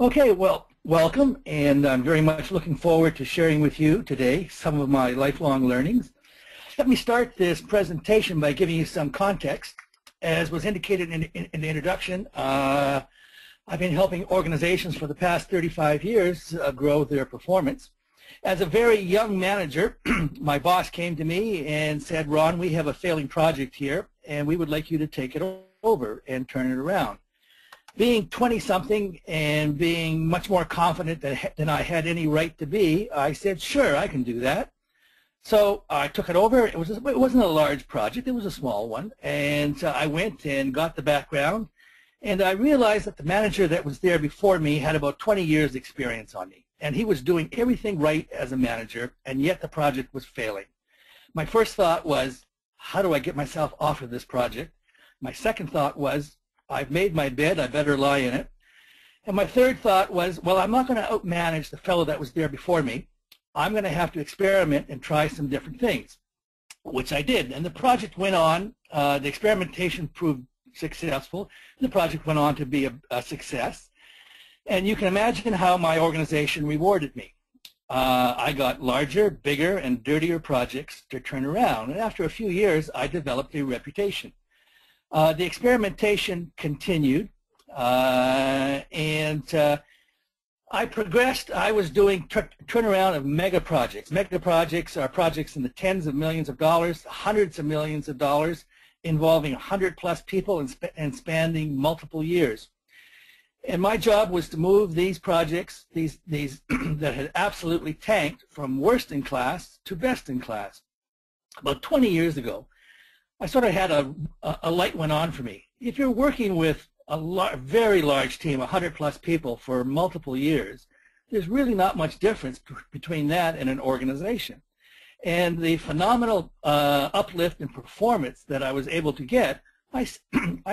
Okay, well, welcome, and I'm very much looking forward to sharing with you today some of my lifelong learnings. Let me start this presentation by giving you some context. As was indicated in the introduction, I've been helping organizations for the past 35 years grow their performance. As a very young manager, my boss came to me and said, "Ron, we have a failing project here, and we would like you to take it over and turn it around." Being 20-something and being much more confident than I had any right to be, I said, "Sure, I can do that." So I took it over. It wasn't a large project. It was a small one. And I went and got the background. And I realized that the manager that was there before me had about 20 years experience on me. And he was doing everything right as a manager, and yet the project was failing. My first thought was, how do I get myself off of this project? My second thought was, I've made my bed, I better lie in it. And my third thought was, well, I'm not going to outmanage the fellow that was there before me. I'm going to have to experiment and try some different things, which I did. And the project went on. The experimentation proved successful. The project went on to be a success. And you can imagine how my organization rewarded me. I got larger, bigger, and dirtier projects to turn around. And after a few years, I developed a reputation. The experimentation continued, and I progressed. I was doing turnaround of mega projects. Mega projects are projects in the tens of millions of dollars, hundreds of millions of dollars, involving 100+ people and spanning multiple years. And my job was to move these projects, these that had absolutely tanked, from worst in class to best in class. About 20 years ago, I sort of had a light went on for me. If you're working with a very large team, 100+ people for multiple years, there's really not much difference between that and an organization. And the phenomenal uplift in performance that I was able to get, I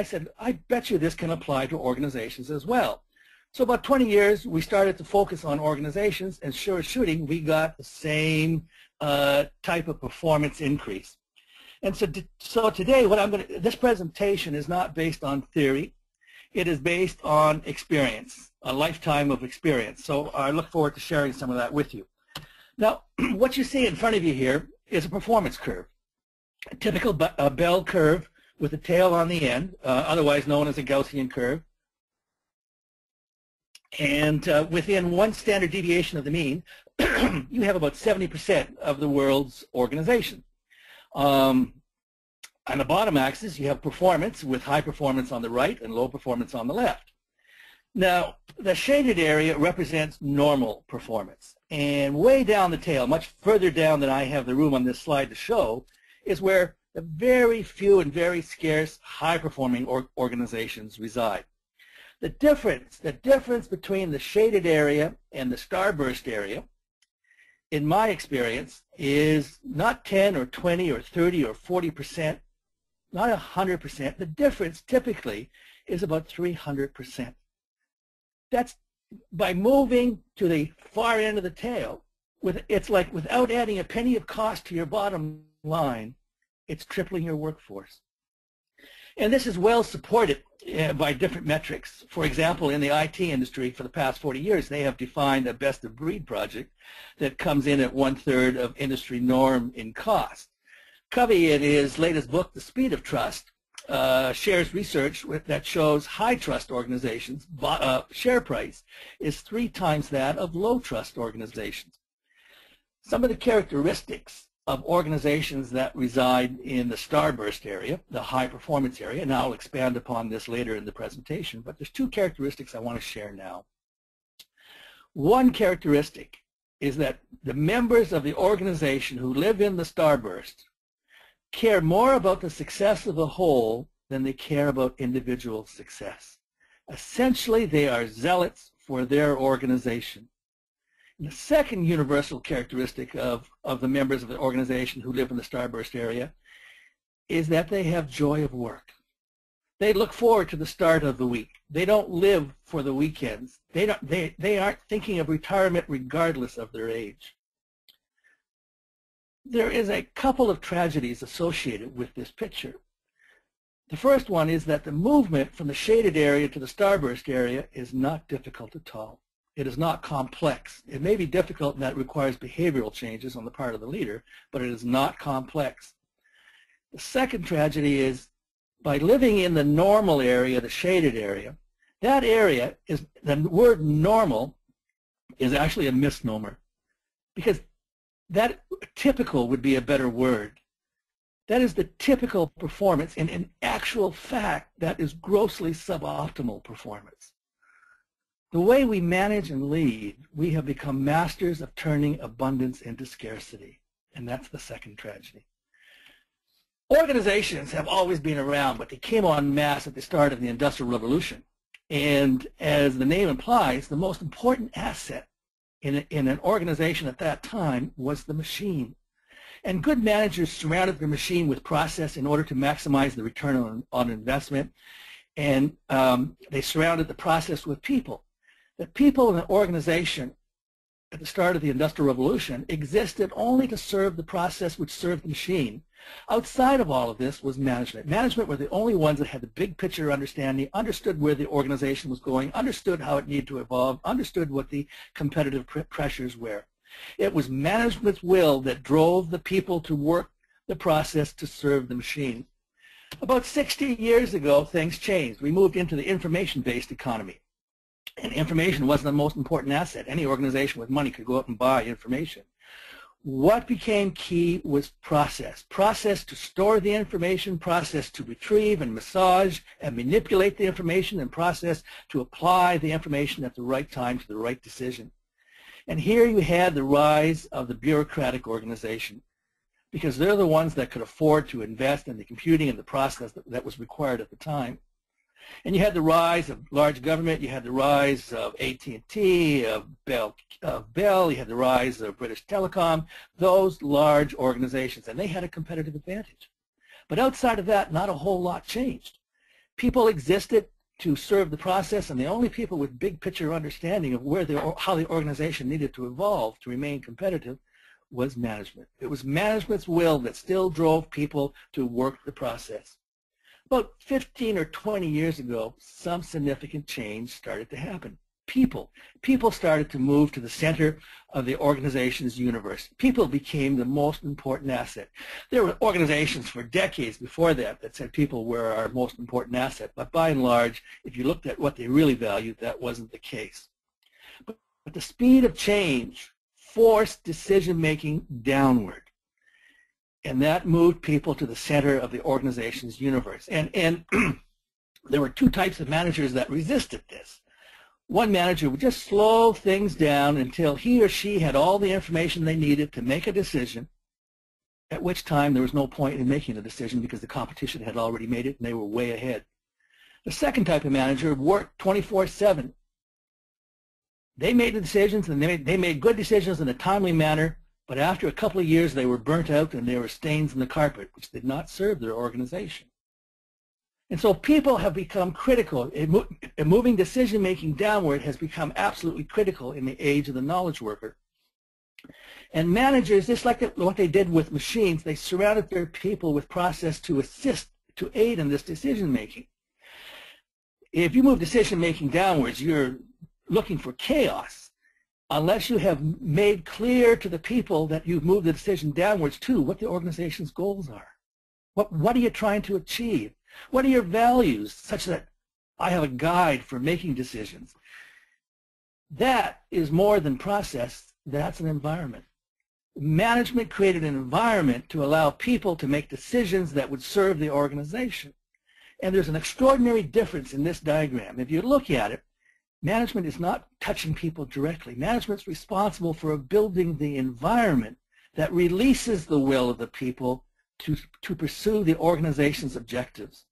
said, I bet you this can apply to organizations as well. So about 20 years, we started to focus on organizations, and sure as shooting, we got the same type of performance increase. And so today, this presentation is not based on theory. It is based on experience, a lifetime of experience. So I look forward to sharing some of that with you. Now, what you see in front of you here is a performance curve, a typical bell curve with a tail on the end, otherwise known as a Gaussian curve. And within one standard deviation of the mean, you have about 70% of the world's organizations. On the bottom axis, you have performance with high performance on the right and low performance on the left. Now, the shaded area represents normal performance. And way down the tail, much further down than I have the room on this slide to show, is where the very few and very scarce high-performing organizations reside. The difference between the shaded area and the starburst area, in my experience, is not 10 or 20 or 30 or 40%, not 100%. The difference typically is about 300%. That's by moving to the far end of the tail. It's like without adding a penny of cost to your bottom line, it's tripling your workforce. And this is well supported by different metrics. For example, in the IT industry for the past 40 years, they have defined a best of breed project that comes in at 1/3 of industry norm in cost. Covey, in his latest book, The Speed of Trust, shares research that shows high trust organizations' share price is 3 times that of low trust organizations. Some of the characteristics of organizations that reside in the starburst area, the high performance area, and I'll expand upon this later in the presentation, but there's 2 characteristics I want to share now. One characteristic is that the members of the organization who live in the starburst care more about the success of the whole than they care about individual success. Essentially, they are zealots for their organization. And the second universal characteristic of the members of the organization who live in the starburst area is that they have joy of work. They look forward to the start of the week. They don't live for the weekends. They aren't thinking of retirement regardless of their age. There is a couple of tragedies associated with this picture. The first one is that the movement from the shaded area to the starburst area is not difficult at all. It is not complex. It may be difficult and that requires behavioral changes on the part of the leader, but it is not complex. The second tragedy is by living in the normal area, the shaded area, that area is, the word normal is actually a misnomer, because that typical would be a better word. That is the typical performance, and in actual fact, that is grossly suboptimal performance. The way we manage and lead, we have become masters of turning abundance into scarcity, and that's the second tragedy. Organizations have always been around, but they came en masse at the start of the Industrial Revolution. And as the name implies, the most important asset in an organization at that time was the machine. And good managers surrounded the machine with process in order to maximize the return on investment. And they surrounded the process with people. The people in the organization at the start of the Industrial Revolution existed only to serve the process which served the machine. Outside of all of this was management. Management were the only ones that had the big picture understanding, understood where the organization was going, understood how it needed to evolve, understood what the competitive pressures were. It was management's will that drove the people to work the process to serve the machine. About 60 years ago, things changed. We moved into the information-based economy. And information wasn't the most important asset. Any organization with money could go out and buy information. What became key was process. Process to store the information, process to retrieve and massage and manipulate the information, and process to apply the information at the right time to the right decision. And here you had the rise of the bureaucratic organization, because they're the ones that could afford to invest in the computing and the process that was required at the time. And you had the rise of large government, you had the rise of AT&T, of Bell, you had the rise of British Telecom, those large organizations, and they had a competitive advantage. But outside of that, not a whole lot changed. People existed to serve the process, and the only people with big picture understanding of how the organization needed to evolve to remain competitive was management. It was management's will that still drove people to work the process. About 15 or 20 years ago, some significant change started to happen. People started to move to the center of the organization's universe. People became the most important asset. There were organizations for decades before that said people were our most important asset, but by and large, if you looked at what they really valued, that wasn't the case. But the speed of change forced decision-making downward. And that moved people to the center of the organization's universe. And there were two types of managers that resisted this. One manager would just slow things down until he or she had all the information they needed to make a decision, at which time there was no point in making a decision because the competition had already made it and they were way ahead. The second type of manager worked 24/7. They made the decisions, and they made good decisions in a timely manner, but after a couple of years, they were burnt out and there were stains in the carpet, which did not serve their organization. And so people have become critical. Moving decision-making downward has become absolutely critical in the age of the knowledge worker. And managers, just like what they did with machines, they surrounded their people with process to assist, to aid in this decision-making. If you move decision-making downwards, you're looking for chaos. Unless you have made clear to the people that you've moved the decision downwards to what the organization's goals are. What are you trying to achieve? What are your values, such that I have a guide for making decisions? That is more than process. That's an environment. Management created an environment to allow people to make decisions that would serve the organization. And there's an extraordinary difference in this diagram. If you look at it, management is not touching people directly. Management's responsible for building the environment that releases the will of the people to pursue the organization's objectives.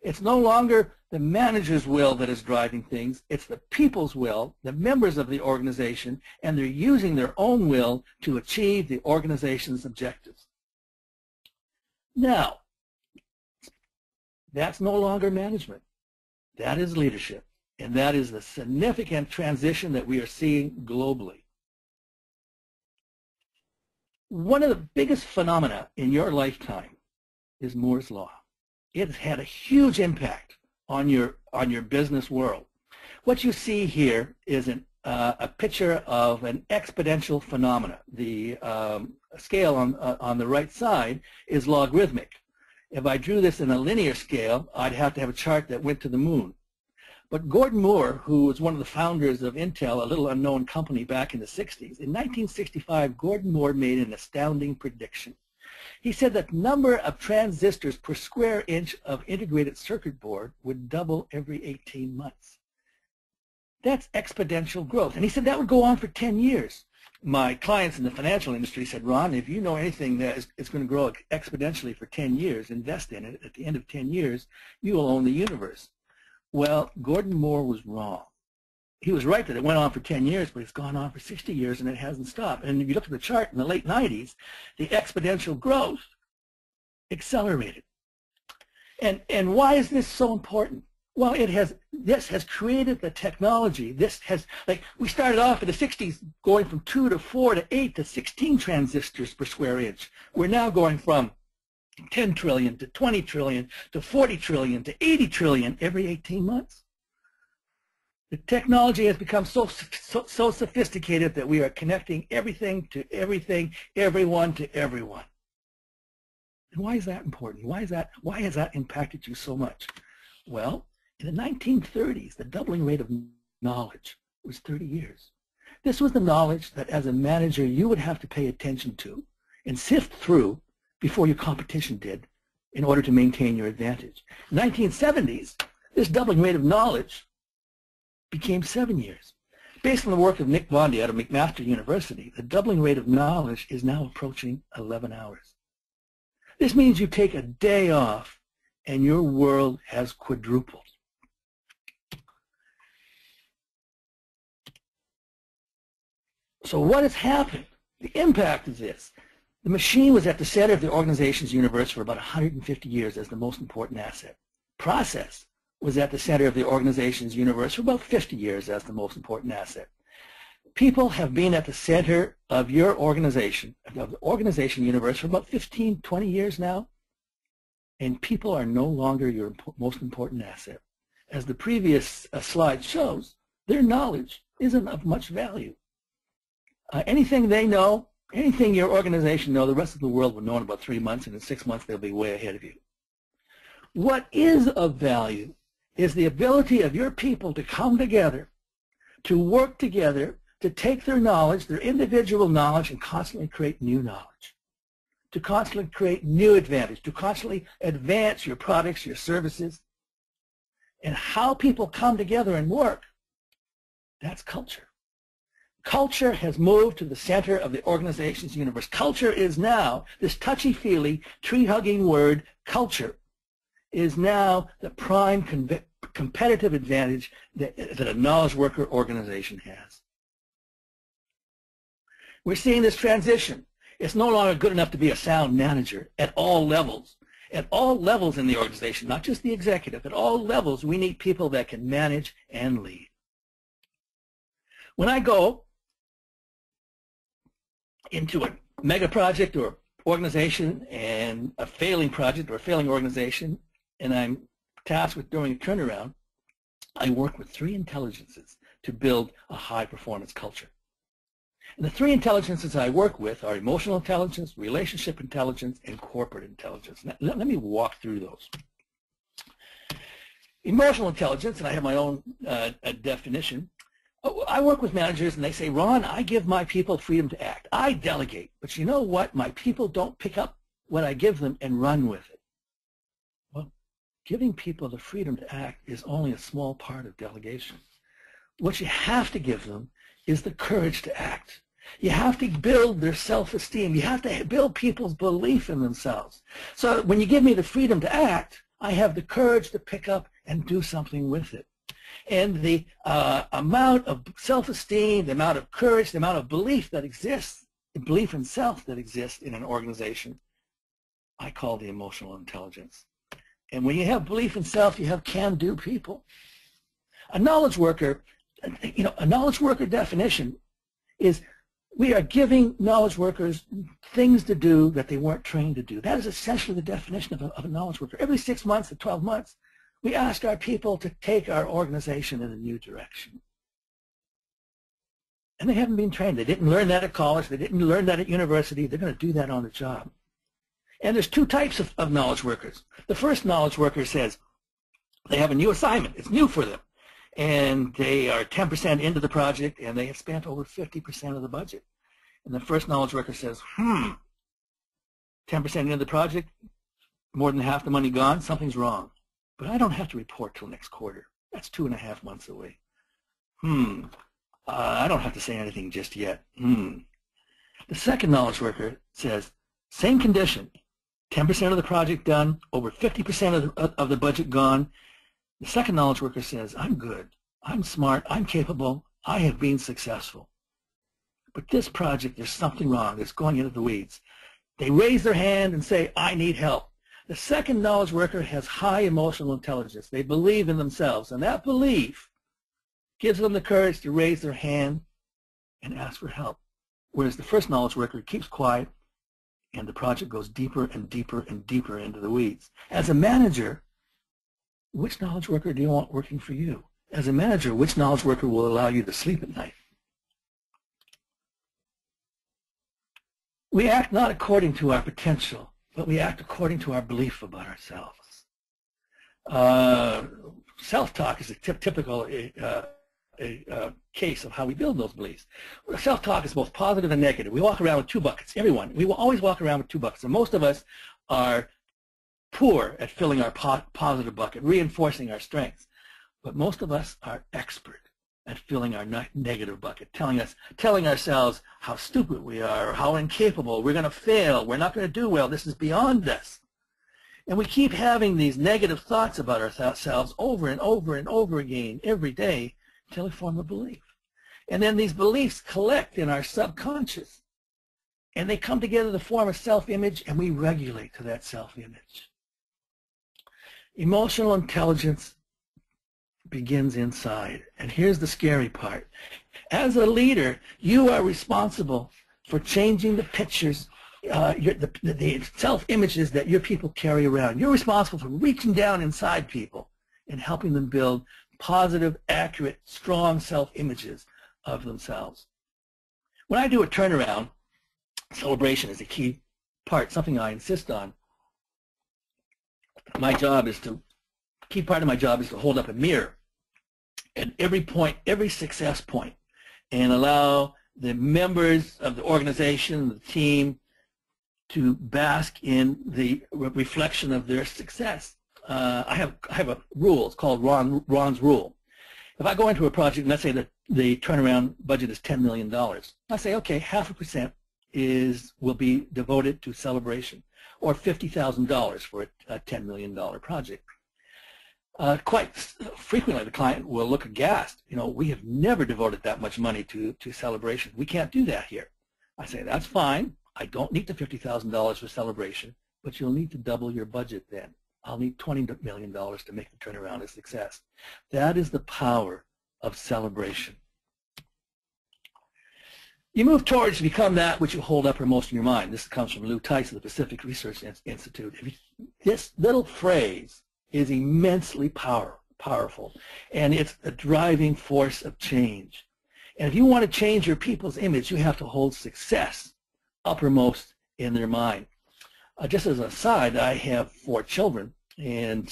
It's no longer the manager's will that is driving things. It's the people's will, the members of the organization, and they're using their own will to achieve the organization's objectives. Now, that's no longer management. That is leadership. And that is the significant transition that we are seeing globally. One of the biggest phenomena in your lifetime is Moore's Law. It has had a huge impact on your business world. What you see here is a picture of an exponential phenomena. The scale on the right side is logarithmic. If I drew this in a linear scale, I'd have to have a chart that went to the moon. But Gordon Moore, who was one of the founders of Intel, a little unknown company back in the 60s, in 1965, Gordon Moore made an astounding prediction. He said that the number of transistors per square inch of integrated circuit board would double every 18 months. That's exponential growth. And he said that would go on for 10 years. My clients in the financial industry said, Ron, if you know anything that is going to grow exponentially for 10 years, invest in it. At the end of 10 years, you will own the universe. Well, Gordon Moore was wrong. He was right that it went on for 10 years, but it's gone on for 60 years and it hasn't stopped. And if you look at the chart in the late 90s, the exponential growth accelerated. And why is this so important? Well, this has created the technology. This has, like, we started off in the 60s going from 2 to 4 to 8 to 16 transistors per square inch. We're now going from 10 trillion to 20 trillion to 40 trillion to 80 trillion every 18 months. The technology has become so sophisticated that we are connecting everything to everything, everyone to everyone. And why is that important? Why has that impacted you so much? Well, in the 1930s, the doubling rate of knowledge was 30 years. This was the knowledge that as a manager you would have to pay attention to and sift through before your competition did in order to maintain your advantage. In the 1970s, this doubling rate of knowledge became 7 years. Based on the work of Nick Bondi out of McMaster University, the doubling rate of knowledge is now approaching 11 hours. This means you take a day off and your world has quadrupled. So what has happened? The impact is this. The machine was at the center of the organization's universe for about 150 years as the most important asset. Process was at the center of the organization's universe for about 50 years as the most important asset. People have been at the center of your organization, of the organization universe for about 15, 20 years now, and people are no longer your most important asset. As the previous slide shows, their knowledge isn't of much value. Anything they know, anything your organization knows, the rest of the world will know in about 3 months, and in 6 months they'll be way ahead of you. What is of value is the ability of your people to come together, to work together, to take their knowledge, their individual knowledge, and constantly create new knowledge, to constantly create new advantage, to constantly advance your products, your services. And how people come together and work, that's culture. Culture has moved to the center of the organization's universe. Culture is now, this touchy-feely, tree-hugging word, culture, is now the prime competitive advantage that a knowledge worker organization has. We're seeing this transition. It's no longer good enough to be a sound manager at all levels. At all levels in the organization, not just the executive, at all levels we need people that can manage and lead. When I go into a mega project or organization and a failing project or a failing organization, and I'm tasked with doing a turnaround, I work with 3 intelligences to build a high-performance culture. And the 3 intelligences I work with are emotional intelligence, relationship intelligence, and corporate intelligence. Now, let me walk through those. Emotional intelligence, and I have my own definition. I work with managers and they say, Ron, I give my people freedom to act. I delegate. But you know what? My people don't pick up what I give them and run with it. Well, giving people the freedom to act is only a small part of delegation. What you have to give them is the courage to act. You have to build their self-esteem. You have to build people's belief in themselves. So when you give me the freedom to act, I have the courage to pick up and do something with it. And the amount of self-esteem, the amount of courage, the amount of belief that exists, the belief in self that exists in an organization, I call the emotional intelligence. And when you have belief in self, you have can-do people. A knowledge worker, a knowledge worker definition is we are giving knowledge workers things to do that they weren't trained to do. That is essentially the definition of a knowledge worker. Every 6 months to 12 months, we ask our people to take our organization in a new direction. And they haven't been trained. They didn't learn that at college. They didn't learn that at university. They're going to do that on the job. And there's two types of knowledge workers. The first knowledge worker says they have a new assignment. It's new for them. And they are 10% into the project, and they have spent over 50% of the budget. And the first knowledge worker says, 10% into the project, more than half the money gone, something's wrong. But I don't have to report till next quarter. That's 2.5 months away. I don't have to say anything just yet. The second knowledge worker says, same condition, 10% of the project done, over 50% of the budget gone. The second knowledge worker says, I'm good, I'm smart, I'm capable, I have been successful. But this project, there's something wrong, it's going into the weeds. They raise their hand and say, I need help. The second knowledge worker has high emotional intelligence. They believe in themselves, and that belief gives them the courage to raise their hand and ask for help. Whereas the first knowledge worker keeps quiet, and the project goes deeper and deeper and deeper into the weeds. As a manager, which knowledge worker do you want working for you? As a manager, which knowledge worker will allow you to sleep at night? We act not according to our potential, but we act according to our belief about ourselves. Self-talk is a typical case of how we build those beliefs. Self-talk is both positive and negative. We walk around with two buckets. Everyone. We will always walk around with two buckets. And most of us are poor at filling our positive bucket, reinforcing our strengths. But most of us are expert at filling our negative bucket, telling ourselves how stupid we are, or how incapable, we're going to fail, we're not going to do well, this is beyond us. And we keep having these negative thoughts about ourselves over and over and over again every day until we form a belief. And then these beliefs collect in our subconscious, and they come together to form a self-image, and we regulate to that self-image. Emotional intelligence begins inside. And here's the scary part. As a leader, you are responsible for changing the pictures, the self-images that your people carry around. You're responsible for reaching down inside people and helping them build positive, accurate, strong self-images of themselves. When I do a turnaround, celebration is a key part, something I insist on. Key part of my job is to hold up a mirror at every point, every success point, and allow the members of the organization, the team, to bask in the reflection of their success. I have a rule. It's called Ron's rule. If I go into a project, and let's say that the turnaround budget is $10 million, I say, okay, 0.5% will be devoted to celebration, or $50,000 for a $10 million project. Quite frequently, the client will look aghast. You know, we have never devoted that much money to celebration. We can't do that here. I say, that's fine. I don't need the $50,000 for celebration, but you'll need to double your budget then. I'll need $20 million to make the turnaround a success. That is the power of celebration. You move towards to become that which you hold uppermost in your mind. This comes from Lou Tice of the Pacific Research Institute. This little phrase is immensely powerful, and it's a driving force of change. And if you want to change your people's image, you have to hold success uppermost in their mind. Just as an aside, I have 4 children, and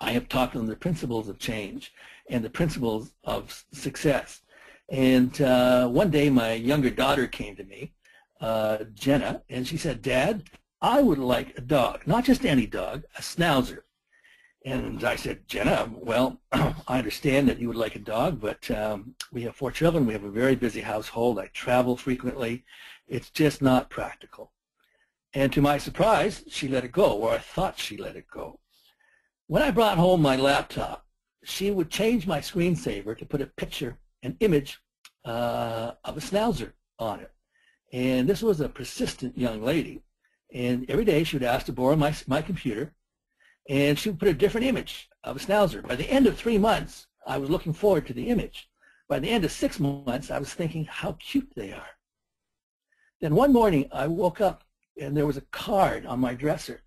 I have taught them the principles of change and the principles of success. And one day my younger daughter came to me, Jenna, and she said, Dad, I would like a dog, not just any dog, a schnauzer. And I said, Jenna, well, I understand that you would like a dog, but we have 4 children. We have a very busy household. I travel frequently. It's just not practical. And to my surprise, she let it go, or I thought she let it go. When I brought home my laptop, she would change my screensaver to put a picture, an image of a schnauzer on it. And this was a persistent young lady. And every day she would ask to borrow my computer, and she would put a different image of a schnauzer. By the end of 3 months, I was looking forward to the image. By the end of 6 months, I was thinking how cute they are. Then one morning, I woke up, and there was a card on my dresser.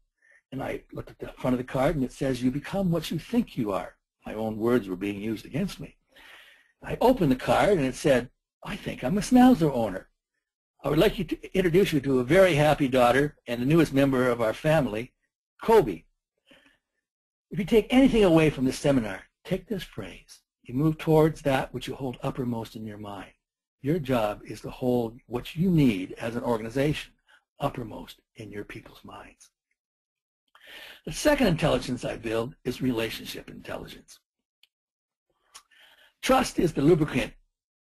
And I looked at the front of the card, and it says, you become what you think you are. My own words were being used against me. I opened the card, and it said, I think I'm a Schnauzer owner. I would like you to introduce you to a very happy daughter and the newest member of our family, Kobe. If you take anything away from this seminar, take this phrase. You move towards that which you hold uppermost in your mind. Your job is to hold what you need as an organization uppermost in your people's minds. The second intelligence I build is relationship intelligence. Trust is the lubricant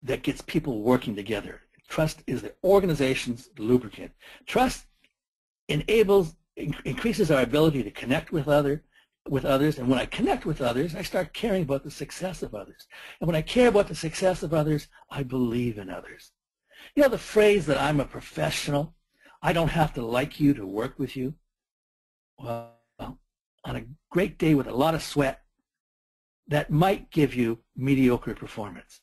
that gets people working together. Trust is the organization's lubricant. Trust increases our ability to connect with others, and when I connect with others, I start caring about the success of others. And when I care about the success of others, I believe in others. You know the phrase that I'm a professional, I don't have to like you to work with you? Well, on a great day with a lot of sweat, that might give you mediocre performance.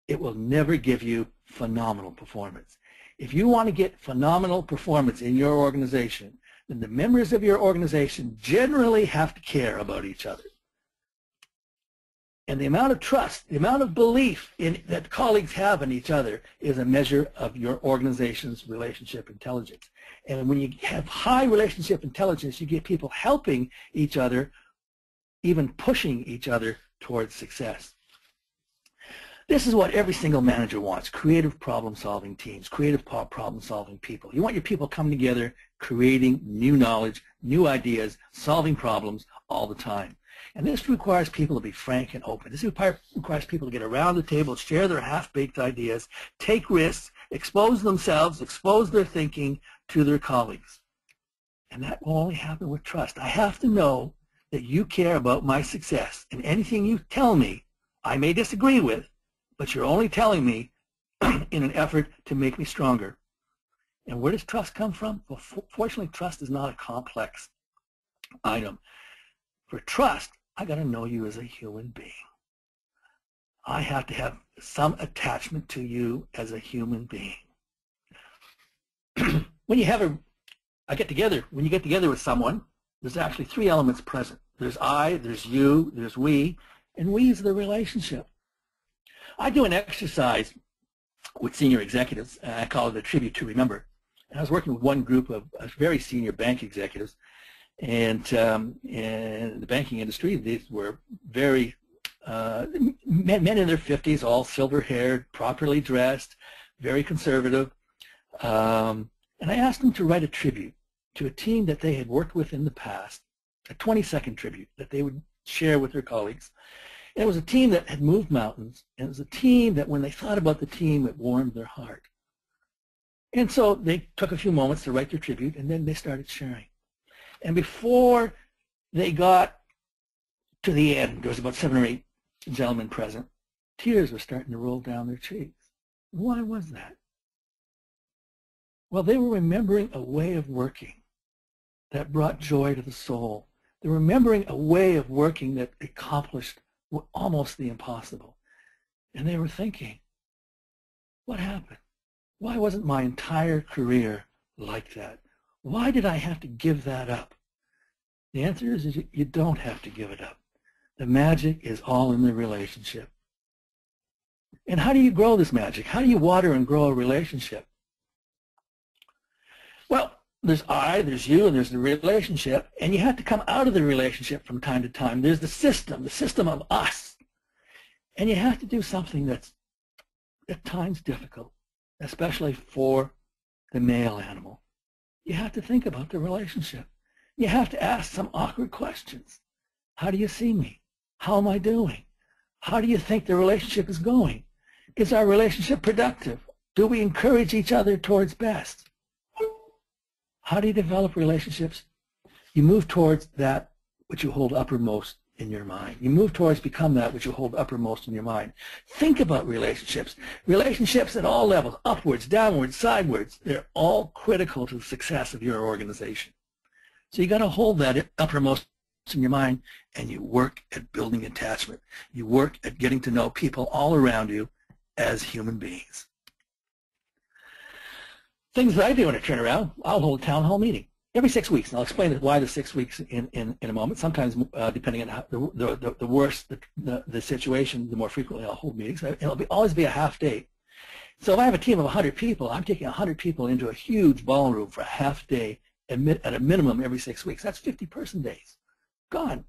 It will never give you phenomenal performance. If you want to get phenomenal performance in your organization, then the members of your organization generally have to care about each other. And the amount of trust, the amount of belief that colleagues have in each other is a measure of your organization's relationship intelligence. And when you have high relationship intelligence, you get people helping each other, even pushing each other towards success. This is what every single manager wants: creative problem-solving teams, creative problem-solving people. You want your people coming together, creating new knowledge, new ideas, solving problems all the time. And this requires people to be frank and open. This requires people to get around the table, share their half-baked ideas, take risks, expose themselves, expose their thinking to their colleagues. And that will only happen with trust. I have to know that you care about my success, and anything you tell me I may disagree with, but you're only telling me in an effort to make me stronger. And where does trust come from? Well, fortunately, trust is not a complex item. For trust, I got to know you as a human being. I have to have some attachment to you as a human being. When you get together with someone, there's actually three elements present. There's I, there's you, there's we, and we is the relationship. I do an exercise with senior executives, and I call it a tribute to remember. And I was working with one group of very senior bank executives, and in the banking industry, these were very men in their 50s, all silver-haired, properly dressed, very conservative. And I asked them to write a tribute to a team that they had worked with in the past, a 20-second tribute that they would share with their colleagues. And it was a team that had moved mountains, and it was a team that when they thought about the team, it warmed their heart. And so they took a few moments to write their tribute, and then they started sharing. And before they got to the end, there was about 7 or 8 gentlemen present, tears were starting to roll down their cheeks. Why was that? Well, they were remembering a way of working that brought joy to the soul. They were remembering a way of working that accomplished almost the impossible. And they were thinking, what happened? Why wasn't my entire career like that? Why did I have to give that up? The answer is you don't have to give it up. The magic is all in the relationship. And how do you grow this magic? How do you water and grow a relationship? Well, there's I, there's you, and there's the relationship, and you have to come out of the relationship from time to time. There's the system of us. And you have to do something that's at times difficult, especially for the male animal. You have to think about the relationship. You have to ask some awkward questions. How do you see me? How am I doing? How do you think the relationship is going? Is our relationship productive? Do we encourage each other towards best? How do you develop relationships? You move towards that which you hold uppermost in your mind. You move towards become that which you hold uppermost in your mind. Think about relationships. Relationships at all levels, upwards, downwards, sidewards, they're all critical to the success of your organization. So you got to hold that uppermost in your mind, and you work at building attachment. You work at getting to know people all around you as human beings. Things that I do in a turnaround, I'll hold a town hall meeting every 6 weeks, and I'll explain why the 6 weeks in a moment. Sometimes, depending on how the worse the situation, the more frequently I'll hold meetings. It'll always be a half day. So if I have a team of 100 people, I'm taking 100 people into a huge ballroom for a half day at a minimum every 6 weeks. That's 50-person days. Gone.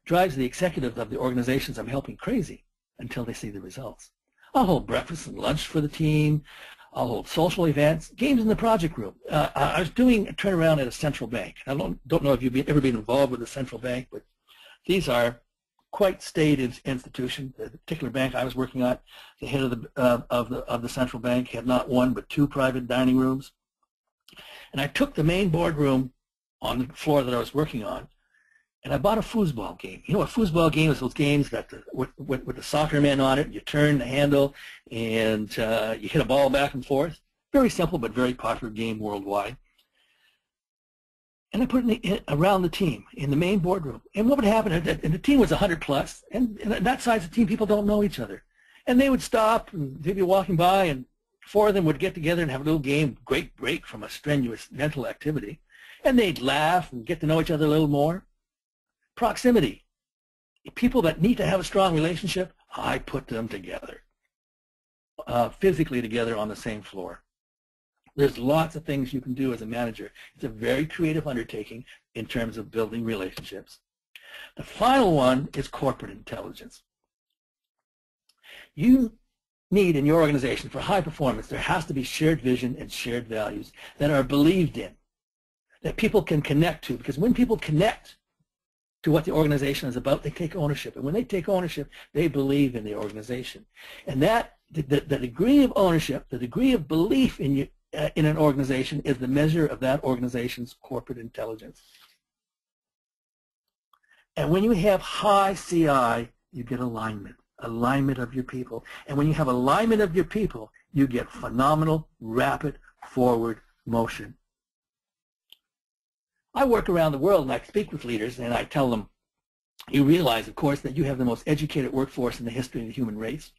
Drives the executives of the organizations I'm helping crazy until they see the results. I'll hold breakfast and lunch for the team. I'll hold social events, games in the project room. I was doing a turnaround at a central bank. I don't know if you've ever been involved with a central bank, but these are quite staid institutions. The particular bank I was working at, the head of the central bank had not one but 2 private dining rooms. And I took the main boardroom on the floor that I was working on, and I bought a foosball game. You know, a foosball game is those games that with the soccer men on it. You turn the handle and you hit a ball back and forth. Very simple but very popular game worldwide. And I put it around the team in the main boardroom. And what would happen, and the team was 100 plus, and that size of team, people don't know each other. And they would stop, and they'd be walking by, and 4 of them would get together and have a little game, great break from a strenuous mental activity. And they'd laugh and get to know each other a little more. Proximity. People that need to have a strong relationship, I put them together, physically together on the same floor. There's lots of things you can do as a manager. It's a very creative undertaking in terms of building relationships. The final one is corporate intelligence. You need in your organization, for high performance, there has to be shared vision and shared values that are believed in, that people can connect to, because when people connect to what the organization is about, they take ownership. And when they take ownership, they believe in the organization. And that the degree of ownership, the degree of belief in an organization is the measure of that organization's corporate intelligence. And when you have high CI, you get alignment of your people. And when you have alignment of your people, you get phenomenal, rapid forward motion. I work around the world and I speak with leaders and I tell them, you realize, of course, that you have the most educated workforce in the history of the human race.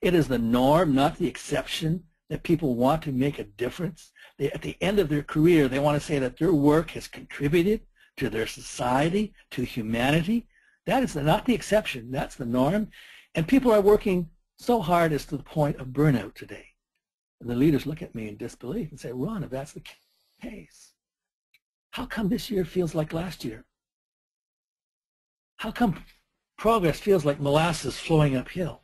It is the norm, not the exception, that people want to make a difference. At the end of their career, they want to say that their work has contributed to their society, to humanity. That is not the exception, that's the norm. And people are working so hard as to the point of burnout today. And the leaders look at me in disbelief and say, Ron, if that's the case, how come this year feels like last year? How come progress feels like molasses flowing uphill?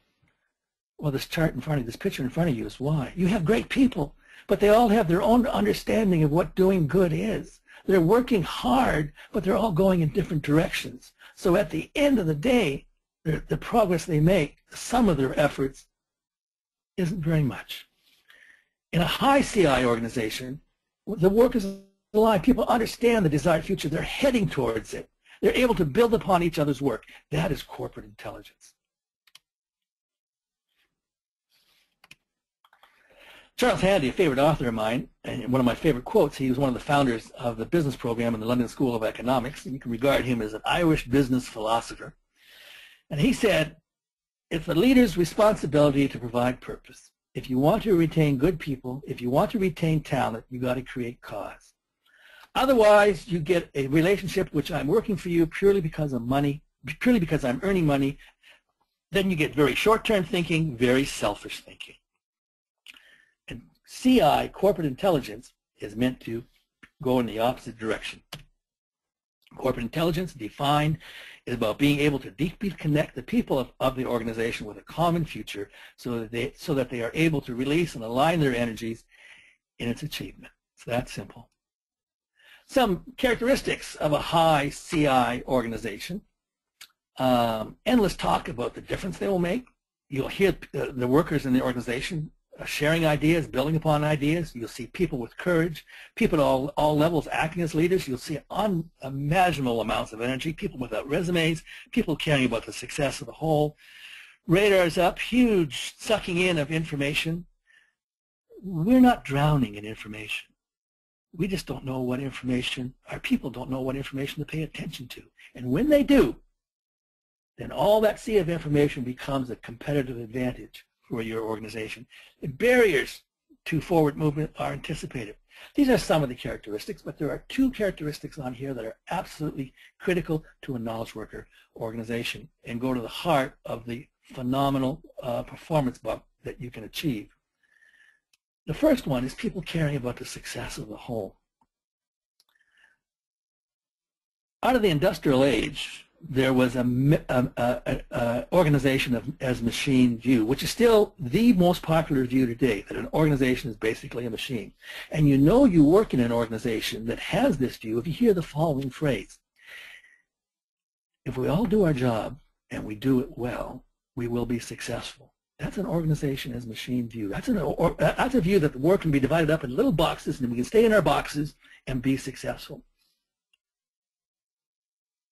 Well, this chart in front of you, this picture in front of you is why. You have great people, but they all have their own understanding of what doing good is. They're working hard, but they're all going in different directions. So at the end of the day, the progress they make, the sum of their efforts, isn't very much. In a high CI organization, the work is aligned. People understand the desired future. They're heading towards it. They're able to build upon each other's work. That is corporate intelligence. Charles Handy, a favorite author of mine, and one of my favorite quotes, he was one of the founders of the business program in the London School of Economics, and you can regard him as an Irish business philosopher. And he said, it's a leader's responsibility to provide purpose. If you want to retain good people, if you want to retain talent, you got to create cause. Otherwise, you get a relationship which I'm working for you purely because of money, purely because I'm earning money. Then you get very short-term thinking, very selfish thinking. And CI, corporate intelligence, is meant to go in the opposite direction. Corporate intelligence, defined, is about being able to deeply connect the people of the organization with a common future so that they are able to release and align their energies in its achievement. It's that simple. Some characteristics of a high CI organization. Endless talk about the difference they will make. You'll hear the workers in the organization sharing ideas, building upon ideas. You'll see people with courage, people at all levels acting as leaders. You'll see unimaginable amounts of energy, people without resumes, people caring about the success of the whole. Radars up, huge sucking in of information. We're not drowning in information. We just don't know what information, our people don't know what information to pay attention to. And when they do, then all that sea of information becomes a competitive advantage for your organization. The barriers to forward movement are anticipated. These are some of the characteristics, but there are 2 characteristics on here that are absolutely critical to a knowledge worker organization and go to the heart of the phenomenal performance bump that you can achieve. The first one is people caring about the success of the whole. Out of the industrial age, there was an organization as machine view, which is still the most popular view today, that an organization is basically a machine. And you know you work in an organization that has this view if you hear the following phrase: if we all do our job and we do it well, we will be successful. That's an organization as machine view. That's a view that the work can be divided up in little boxes and we can stay in our boxes and be successful.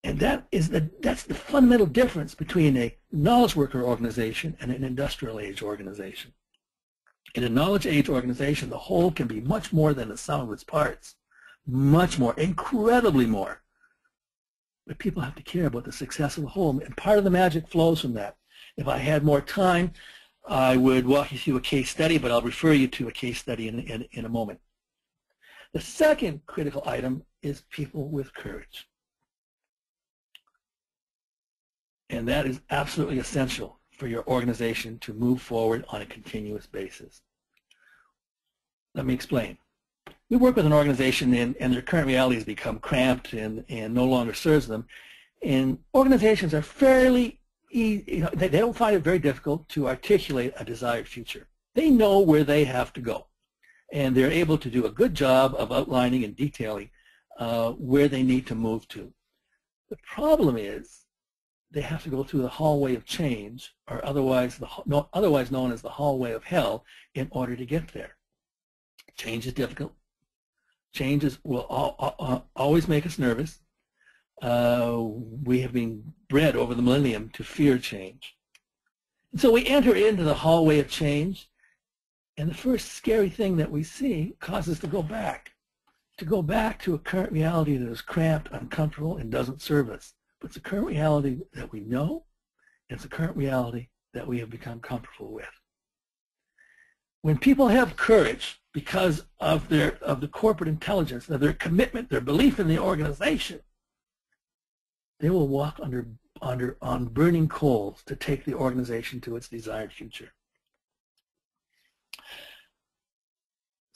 And that's the fundamental difference between a knowledge worker organization and an industrial age organization. In a knowledge age organization, the whole can be much more than the sum of its parts. Much more, incredibly more. But people have to care about the success of the whole, and part of the magic flows from that. If I had more time, I would walk you through a case study, but I'll refer you to a case study in a moment. The second critical item is people with courage. And that is absolutely essential for your organization to move forward on a continuous basis. Let me explain. We work with an organization and their current reality has become cramped and no longer serves them. And organizations are fairly easy, they don't find it very difficult to articulate a desired future. They know where they have to go. And they're able to do a good job of outlining and detailing where they need to move to. The problem is they have to go through the hallway of change, or otherwise known as the hallway of hell, in order to get there. Change is difficult. Changes will always make us nervous. We have been bred over the millennium to fear change. And so we enter into the hallway of change, and the first scary thing that we see causes us to go back to a current reality that is cramped, uncomfortable, and doesn't serve us. But it's a current reality that we know, and it's a current reality that we have become comfortable with. When people have courage because of the corporate intelligence, of their commitment, their belief in the organization, they will walk on burning coals to take the organization to its desired future.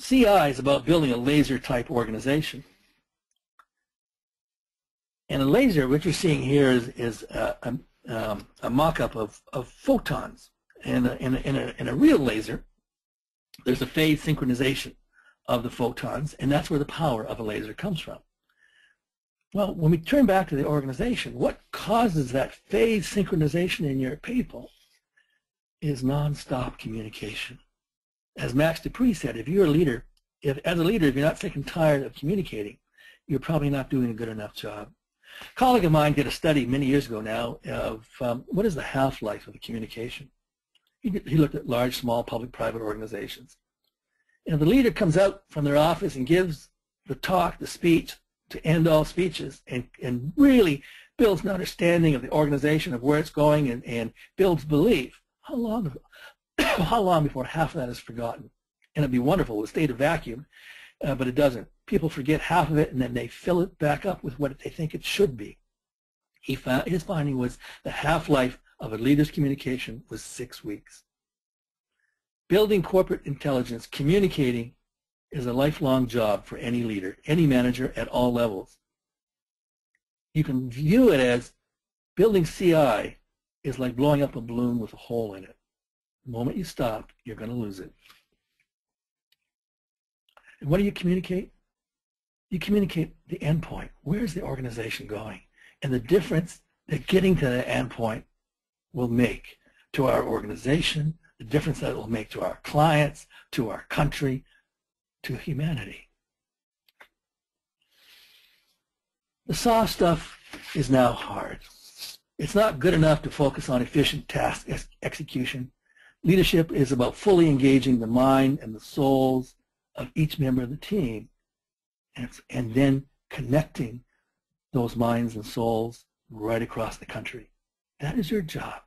CI is about building a laser-type organization. And a laser, what you're seeing here is a mock-up of photons. And in a real laser, there's a phase synchronization of the photons, and that's where the power of a laser comes from. Well, when we turn back to the organization, what causes that phase synchronization in your people is nonstop communication. As Max Dupree said, if you're a leader, if you're not sick and tired of communicating, you're probably not doing a good enough job. A colleague of mine did a study many years ago now of what is the half-life of a communication. He looked at large, small, public-private organizations. And if the leader comes out from their office and gives the talk, the speech, to end all speeches and really builds an understanding of the organization, of where it's going, and builds belief, how long before half of that is forgotten? And it'd be wonderful, it would stay to vacuum, but it doesn't. People forget half of it, and then they fill it back up with what they think it should be. His finding was the half-life of a leader's communication was 6 weeks. Building corporate intelligence, communicating, is a lifelong job for any leader, any manager at all levels. You can view it as building CI is like blowing up a balloon with a hole in it. The moment you stop, you're going to lose it. And what do you communicate? You communicate the endpoint. Where is the organization going? And the difference that getting to the endpoint will make to our organization, the difference that it will make to our clients, to our country, to humanity. The soft stuff is now hard. It's not good enough to focus on efficient task execution. Leadership is about fully engaging the mind and the souls of each member of the team, and then connecting those minds and souls right across the country. That is your job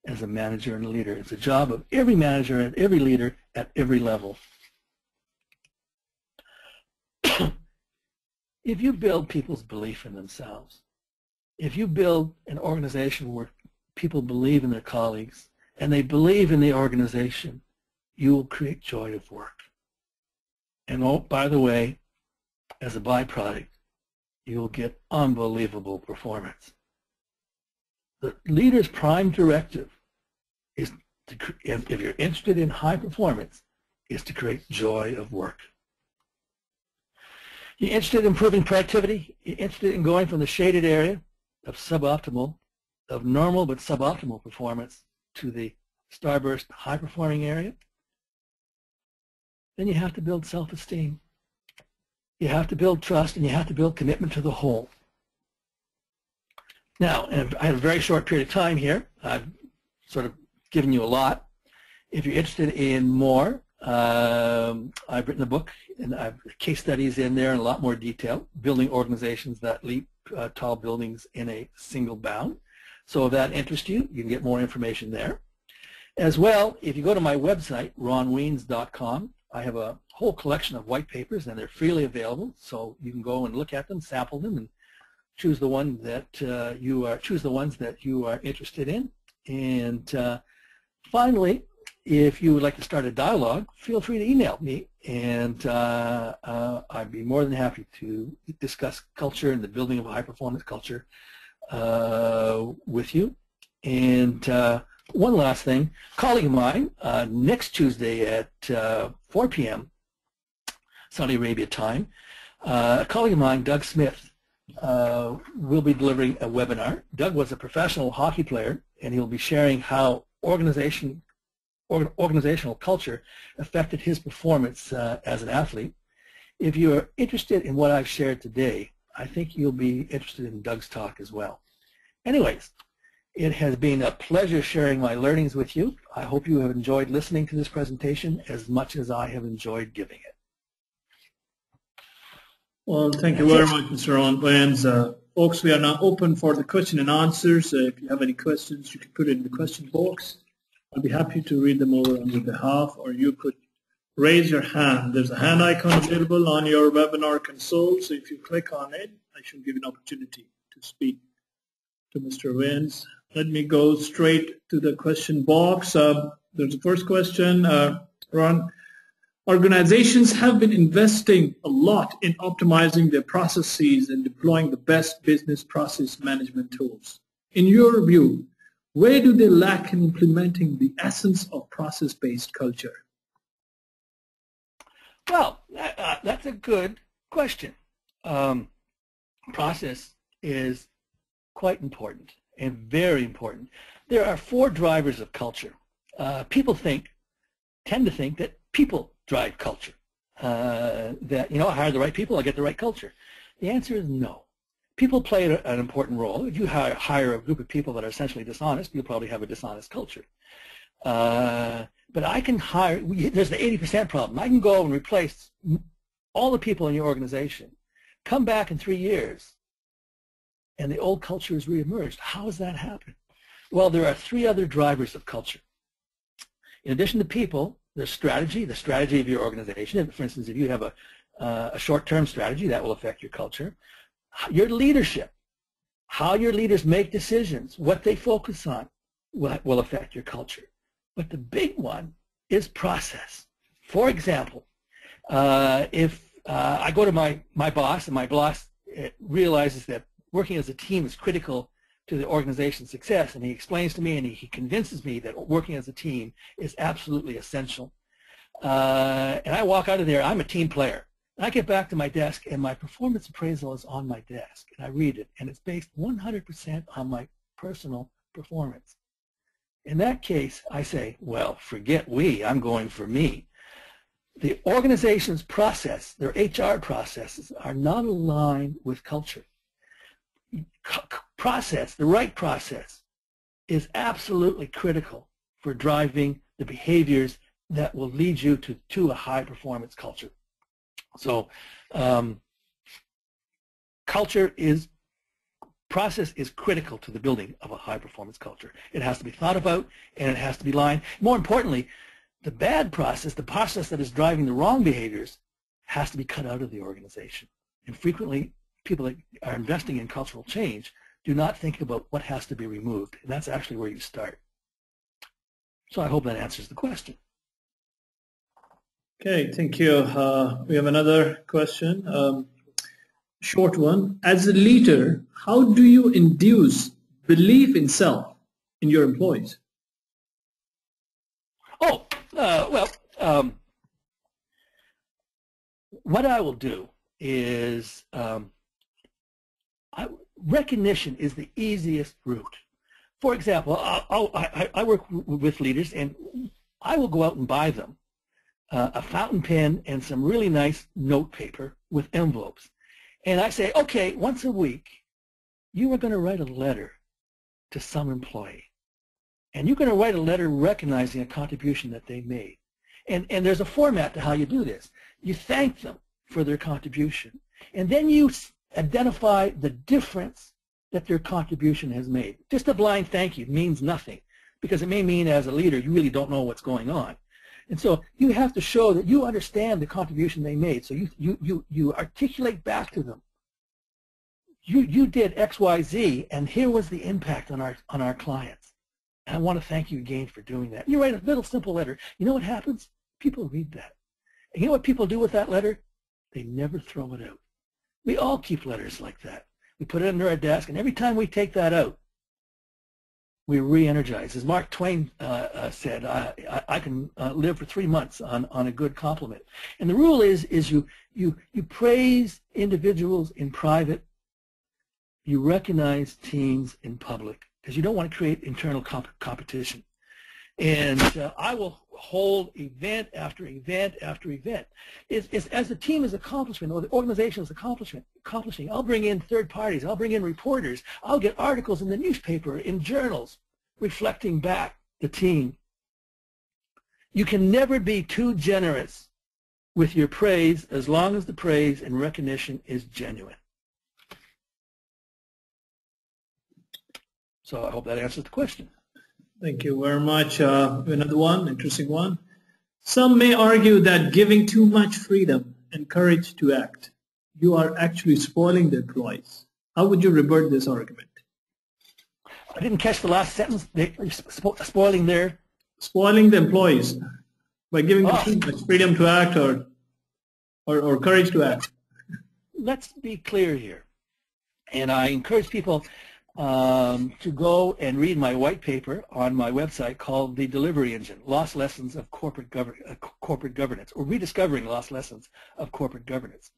as a manager and a leader. It's a job of every manager and every leader at every level. If you build people's belief in themselves, if you build an organization where people believe in their colleagues and they believe in the organization, you will create joy of work. And oh, by the way, as a byproduct, you'll get unbelievable performance. The leader's prime directive is to, if you're interested in high performance, is to create joy of work. You're interested in improving productivity? You're interested in going from the shaded area of suboptimal, of normal but suboptimal performance to the starburst high-performing area? Then you have to build self-esteem. You have to build trust, and you have to build commitment to the whole. Now, and I have a very short period of time here. I've sort of given you a lot. If you're interested in more, I've written a book, and I've case studies in there in a lot more detail, building organizations that leap tall buildings in a single bound. So if that interests you, you can get more information there. As well, if you go to my website, ronwiens.com, I have a whole collection of white papers, and they're freely available, so you can go and look at them, sample them, and choose the one that choose the ones that you are interested in. And finally, if you would like to start a dialogue, feel free to email me, and I'd be more than happy to discuss culture and the building of a high-performance culture with you. And one last thing, a colleague of mine, next Tuesday at 4 p.m. Saudi Arabia time, a colleague of mine, Doug Smith, will be delivering a webinar. Doug was a professional hockey player, and he'll be sharing how organizational culture affected his performance as an athlete. If you are interested in what I've shared today, I think you'll be interested in Doug's talk as well. Anyways, it has been a pleasure sharing my learnings with you. I hope you have enjoyed listening to this presentation as much as I have enjoyed giving it. Well, thank you very much, Mr. Wiens. Folks, we are now open for the question and answers. If you have any questions, you can put it in the question box. I'll be happy to read them over on your behalf, or you could raise your hand. There's a hand icon available on your webinar console, so if you click on it, I shall give you an opportunity to speak to Mr. Wiens. Let me go straight to the question box. There's the first question, Ron. Organizations have been investing a lot in optimizing their processes and deploying the best business process management tools. In your view, where do they lack in implementing the essence of process-based culture? Well, that's a good question. Process is quite important and very important. There are 4 drivers of culture. People tend to think that people drive culture. That, I hire the right people, I get the right culture. The answer is no. People play an important role. If you hire a group of people that are essentially dishonest, you'll probably have a dishonest culture. But I can hire, there's the 80% problem. I can go and replace all the people in your organization, come back in 3 years, and the old culture has reemerged. How does that happen? Well, there are 3 other drivers of culture. In addition to people, there's strategy, the strategy of your organization. For instance, if you have a short-term strategy, that will affect your culture. Your leadership, how your leaders make decisions, what they focus on will affect your culture. But the big one is process. For example, if I go to my boss, and my boss realizes that working as a team is critical to the organization's success, and he explains to me and he convinces me that working as a team is absolutely essential. And I walk out of there, I'm a team player. And I get back to my desk, and my performance appraisal is on my desk, and I read it, and it's based 100% on my personal performance. In that case, I say, well, forget we, I'm going for me. The organization's process, their HR processes, are not aligned with culture. Process, the right process, is absolutely critical for driving the behaviors that will lead you to a high-performance culture. So process is critical to the building of a high-performance culture. It has to be thought about, and it has to be aligned. More importantly, the bad process, the process that is driving the wrong behaviors, has to be cut out of the organization. And frequently, people that are investing in cultural change do not think about what has to be removed, and that's actually where you start. So I hope that answers the question. Okay, thank you. We have another question, short one. As a leader, how do you induce belief in self in your employees? Oh, well, what I will do is recognition is the easiest route. For example, I work with leaders, and I will go out and buy them a fountain pen and some really nice note paper with envelopes. And I say, okay, once a week, you are going to write a letter to some employee. And you're going to write a letter recognizing a contribution that they made. And there's a format to how you do this. You thank them for their contribution. And then you identify the difference that their contribution has made. Just a blind thank you means nothing, because it may mean as a leader you really don't know what's going on. And so you have to show that you understand the contribution they made. So you articulate back to them, you did X, Y, Z, and here was the impact on our clients. And I want to thank you again for doing that. You write a little simple letter. You know what happens? People read that. And you know what people do with that letter? They never throw it out. We all keep letters like that. We put it under our desk, and every time we take that out, we re-energize. As Mark Twain said, I can live for 3 months on a good compliment. And the rule is you praise individuals in private, you recognize teams in public, because you don't want to create internal competition. And I will hold event after event after event. As the team is accomplishment, or the organization is accomplishing, I'll bring in third parties, I'll bring in reporters, I'll get articles in the newspaper, in journals, reflecting back the team. You can never be too generous with your praise as long as the praise and recognition is genuine. So I hope that answers the question. Thank you very much. Another one, interesting one. Some may argue that giving too much freedom and courage to act, you are actually spoiling the employees. How would you rebut this argument? I didn't catch the last sentence. Spoiling their... Spoiling the employees by giving them too much freedom to act or courage to act. Let's be clear here. And I encourage people to go and read my white paper on my website called The Delivery Engine, Lost Lessons of Corporate Governance, or Rediscovering Lost Lessons of Corporate Governance.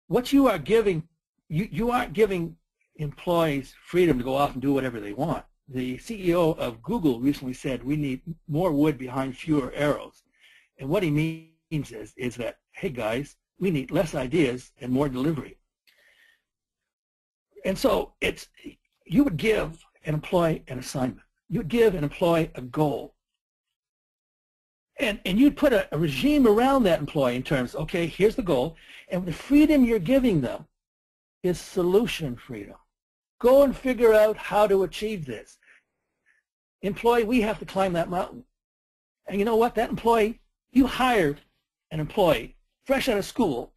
What you are giving, you aren't giving employees freedom to go off and do whatever they want. The CEO of Google recently said we need more wood behind fewer arrows. And what he means is that, hey guys, we need less ideas and more delivery. And so you would give an employee an assignment. You would give an employee a goal. And you'd put a regime around that employee in terms, okay, here's the goal. And the freedom you're giving them is solution freedom. Go and figure out how to achieve this. Employee, we have to climb that mountain. And you know what? That employee, you hired an employee fresh out of school,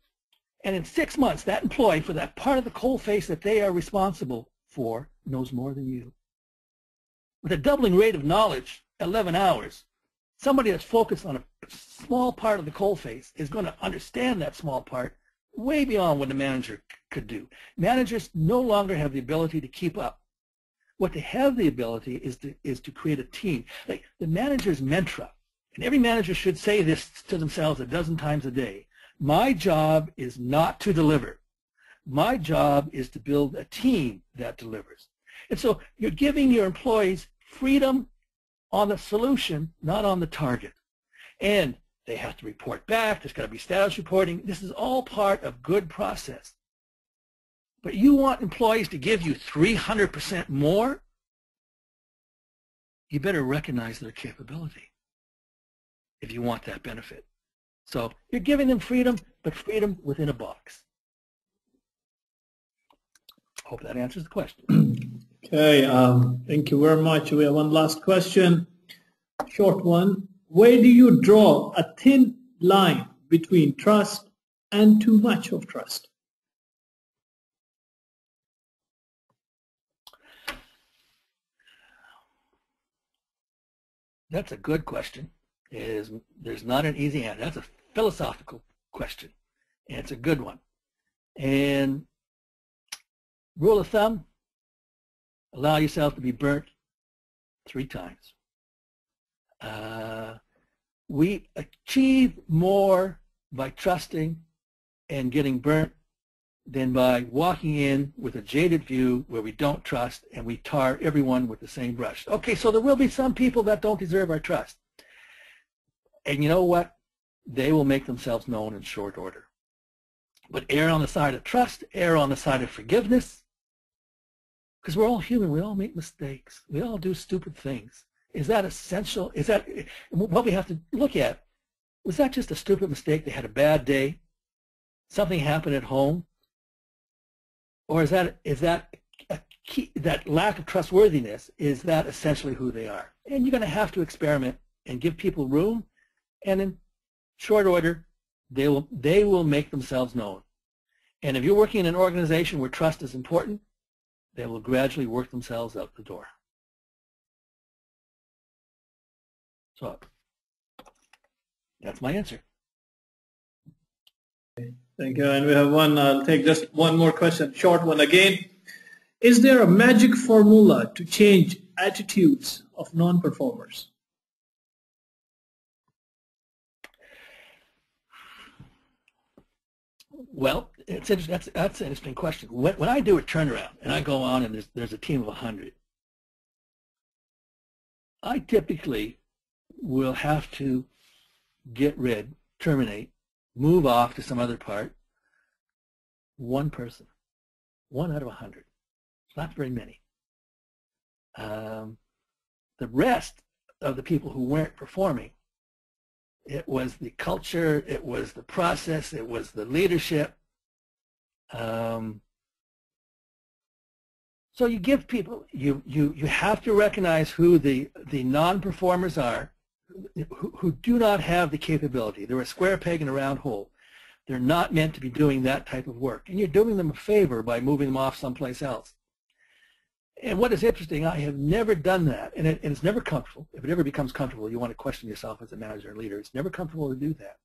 and in 6 months, that employee, for that part of the coalface that they are responsible for, knows more than you. With a doubling rate of knowledge, 11 hours, somebody that's focused on a small part of the coalface is going to understand that small part way beyond what a manager could do. Managers no longer have the ability to keep up. What they have the ability is to create a team. Like the manager's mantra, and every manager should say this to themselves a dozen times a day. My job is not to deliver. My job is to build a team that delivers. And so you're giving your employees freedom on the solution, not on the target. And they have to report back. There's got to be status reporting. This is all part of good process. But you want employees to give you 300% more? You better recognize their capability if you want that benefit. So you're giving them freedom, but freedom within a box. Hope that answers the question. Okay, thank you very much. We have one last question, short one. Where do you draw a thin line between trust and too much of trust? That's a good question. There's not an easy answer. That's a philosophical question, and it's a good one. And rule of thumb, allow yourself to be burnt 3 times. We achieve more by trusting and getting burnt than by walking in with a jaded view where we don't trust and we tar everyone with the same brush. Okay, so there will be some people that don't deserve our trust. And you know what? They will make themselves known in short order. But err on the side of trust, err on the side of forgiveness, because we're all human. We all make mistakes. We all do stupid things. Is that essential? Is that what we have to look at? Was that just a stupid mistake? They had a bad day? Something happened at home? Or is that a key, that lack of trustworthiness, is that essentially who they are? And you're going to have to experiment and give people room, and in short order, they will make themselves known. And if you're working in an organization where trust is important, they will gradually work themselves out the door. So that's my answer. Thank you. And we have one, I'll take just one more question, short one again. Is there a magic formula to change attitudes of non-performers? Well, it's interesting. That's an interesting question. When I do a turnaround and I go on and there's a team of 100, I typically will have to get rid, terminate, move off to some other part, one person, 1 out of 100. It's not very many. The rest of the people who weren't performing, it was the culture, it was the process, it was the leadership. So you give people, you have to recognize who the non-performers are, who do not have the capability. They're a square peg in a round hole. They're not meant to be doing that type of work. And you're doing them a favor by moving them off someplace else. And what is interesting, I have never done that, and it's never comfortable. If it ever becomes comfortable, you want to question yourself as a manager and leader. It's never comfortable to do that.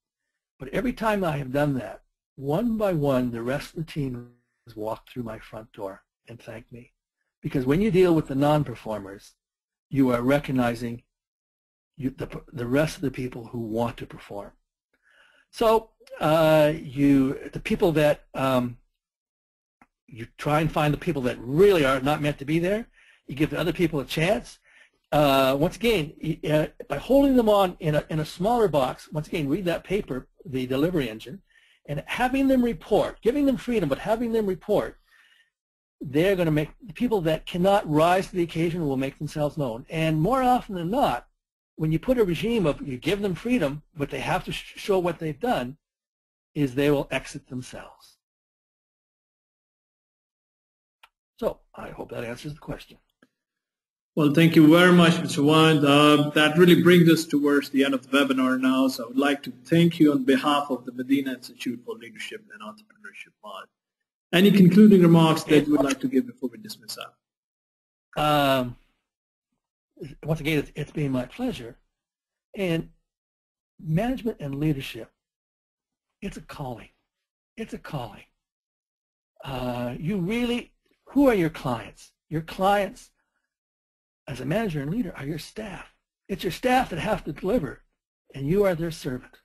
But every time I have done that, one by one, the rest of the team has walked through my front door and thanked me. Because when you deal with the non-performers, you are recognizing the rest of the people who want to perform. So the people that you try and find the people that really are not meant to be there. You give the other people a chance. Once again, by holding them on in a smaller box, once again, read that paper, the delivery engine, and having them report, giving them freedom, but having them report, they're going to make, the people that cannot rise to the occasion will make themselves known. And more often than not, when you put a regime of, you give them freedom, but they have to show what they've done, is they will exit themselves. So I hope that answers the question. Well, thank you very much, Mr. Wiens. That really brings us towards the end of the webinar now. So I would like to thank you on behalf of the Madinah Institute for Leadership and Entrepreneurship. Any concluding remarks that you would like to give before we dismiss out? Once again, it's been my pleasure. And management and leadership, it's a calling. It's a calling. You really, who are your clients? Your clients, as a manager and leader, are your staff. It's your staff that have to deliver, and you are their servant.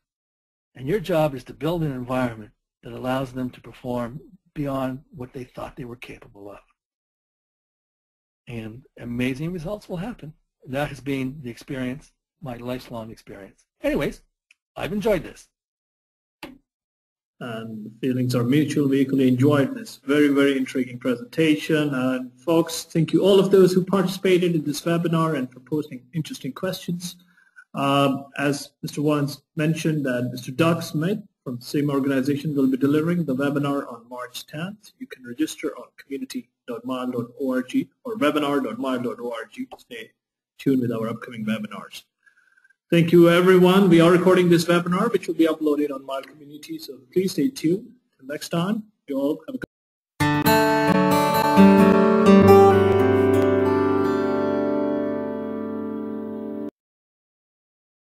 And your job is to build an environment that allows them to perform beyond what they thought they were capable of. And amazing results will happen. That has been the experience, my lifelong experience. Anyways, I've enjoyed this. And the feelings are mutual. We equally enjoyed this very, very intriguing presentation. And folks, thank you all of those who participated in this webinar and for posing interesting questions. As Mr. Wiens mentioned, that Mr. Doug Smith from the same organization will be delivering the webinar on March 10th. You can register on community.mile.org or webinar.mile.org to stay tuned with our upcoming webinars. Thank you, everyone. We are recording this webinar, which will be uploaded on Mile Community, so please stay tuned. Until next time, you all have a good